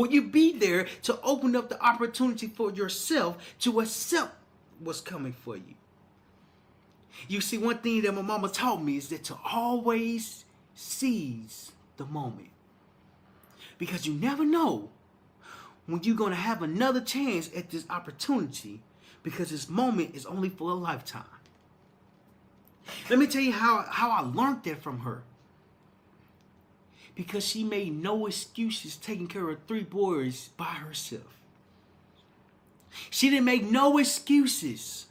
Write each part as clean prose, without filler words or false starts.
Will you be there to open up the opportunity for yourself to accept what's coming for you? You see, one thing that my mama taught me is that to always seize the moment. Because you never know when you're going to have another chance at this opportunity, because this moment is only for a lifetime. Let me tell you how I learned that from her. Because she made no excuses taking care of 3 boys by herself. She didn't make no excuses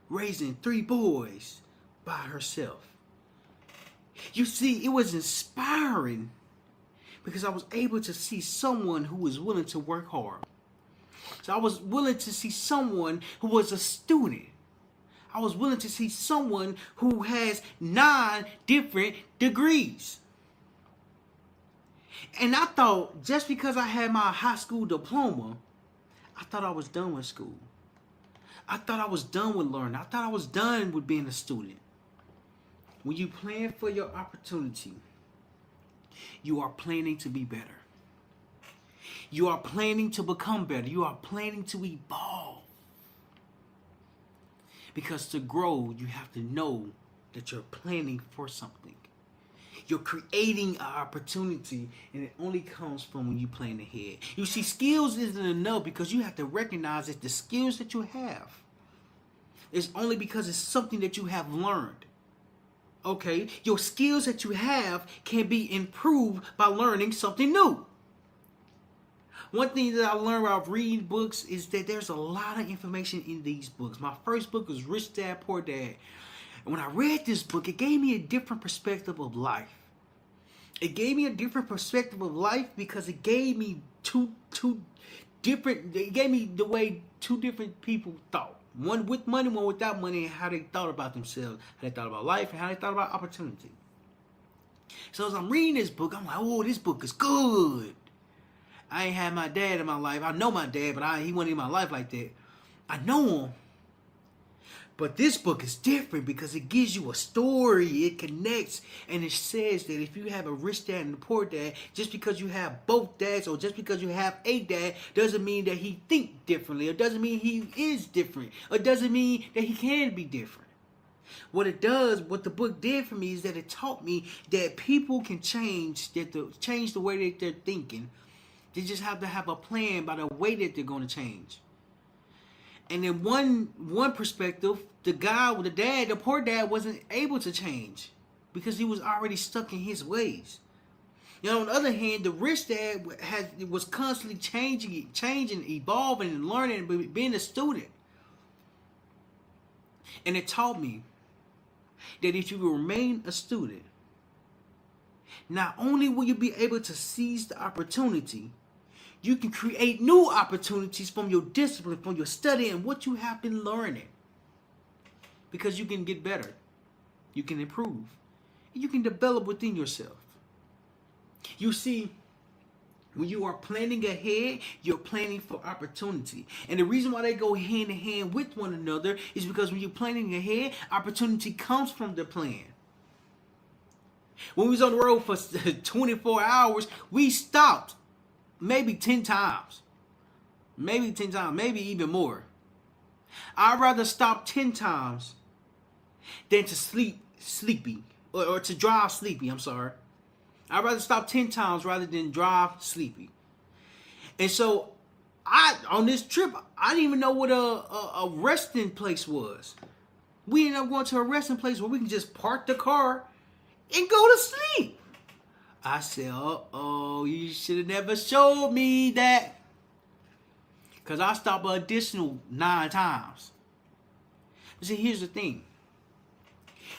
raising 3 boys by herself. You see, it was inspiring because I was able to see someone who was willing to work hard. So I was willing to see someone who was a student. I was willing to see someone who has 9 different degrees. And I thought just because I had my high school diploma, I thought I was done with school. I thought I was done with learning. I thought I was done with being a student. When you plan for your opportunity, you are planning to be better. You are planning to become better. You are planning to evolve. Because to grow, you have to know that you're planning for something. You're creating an opportunity, and it only comes from when you plan ahead. You see, skills isn't enough because you have to recognize that the skills that you have is only because it's something that you have learned. Okay? Your skills that you have can be improved by learning something new. One thing that I learned while reading books is that there's a lot of information in these books. My first book was Rich Dad, Poor Dad. And when I read this book, it gave me a different perspective of life. It gave me a different perspective of life because it gave me it gave me the way 2 different people thought. One with money, one without money, and how they thought about themselves, how they thought about life, and how they thought about opportunity. So as I'm reading this book, I'm like, oh, this book is good. I ain't had my dad in my life. I know my dad, but he wasn't in my life like that. I know him. But this book is different because it gives you a story. It connects, and it says that if you have a rich dad and a poor dad, just because you have both dads or just because you have a dad doesn't mean that he think differently, or doesn't mean he is different, or doesn't mean that he can be different. What the book did for me is that it taught me that people can change the way that they're thinking. They just have to have a plan by the way that they're going to change. And in one perspective, the poor dad wasn't able to change because he was already stuck in his ways. You know, on the other hand, the rich dad was constantly changing, evolving, and learning, and being a student. And it taught me that if you remain a student, not only will you be able to seize the opportunity, you can create new opportunities from your discipline, from your study, and what you have been learning. Because you can get better. You can improve. And you can develop within yourself. You see, when you are planning ahead, you're planning for opportunity. And the reason why they go hand in hand with one another is because when you're planning ahead, opportunity comes from the plan. When we was on the road for 24 hours, we stopped. Maybe 10 times. Maybe even more. I'd rather stop 10 times than to sleepy. Or to drive sleepy, I'm sorry. I'd rather stop 10 times rather than drive sleepy. And so, on this trip, I didn't even know what a resting place was. We ended up going to a resting place where we can just park the car and go to sleep. I said, uh-oh, you should have never showed me that. Because I stopped an additional 9 times. But see, here's the thing.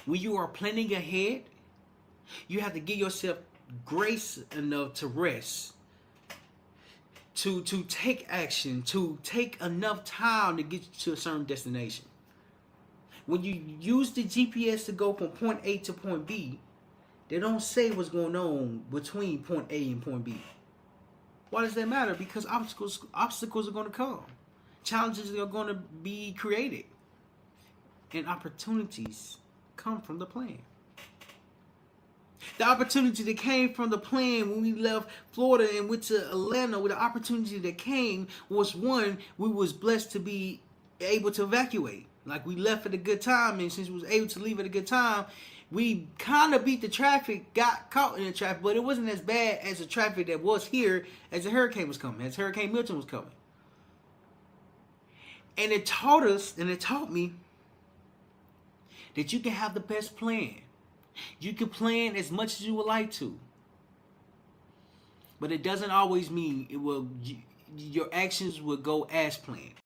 When you are planning ahead, you have to give yourself grace enough to rest. To take action. To take enough time to get you to a certain destination. When you use the GPS to go from point A to point B, they don't say what's going on between point A and point B. Why does that matter? Because obstacles are going to come. Challenges are going to be created. And opportunities come from the plan. The opportunity that came from the plan when we left Florida and went to Atlanta, with the opportunity that came was, one, we was blessed to be able to evacuate. Like, we left at a good time, and since we was able to leave at a good time, we kind of beat the traffic, got caught in the traffic, but it wasn't as bad as the traffic that was here as the hurricane was coming, as Hurricane Milton was coming. And it taught us, and it taught me, that you can have the best plan. You can plan as much as you would like to, but it doesn't always mean it will. Your actions will go as planned.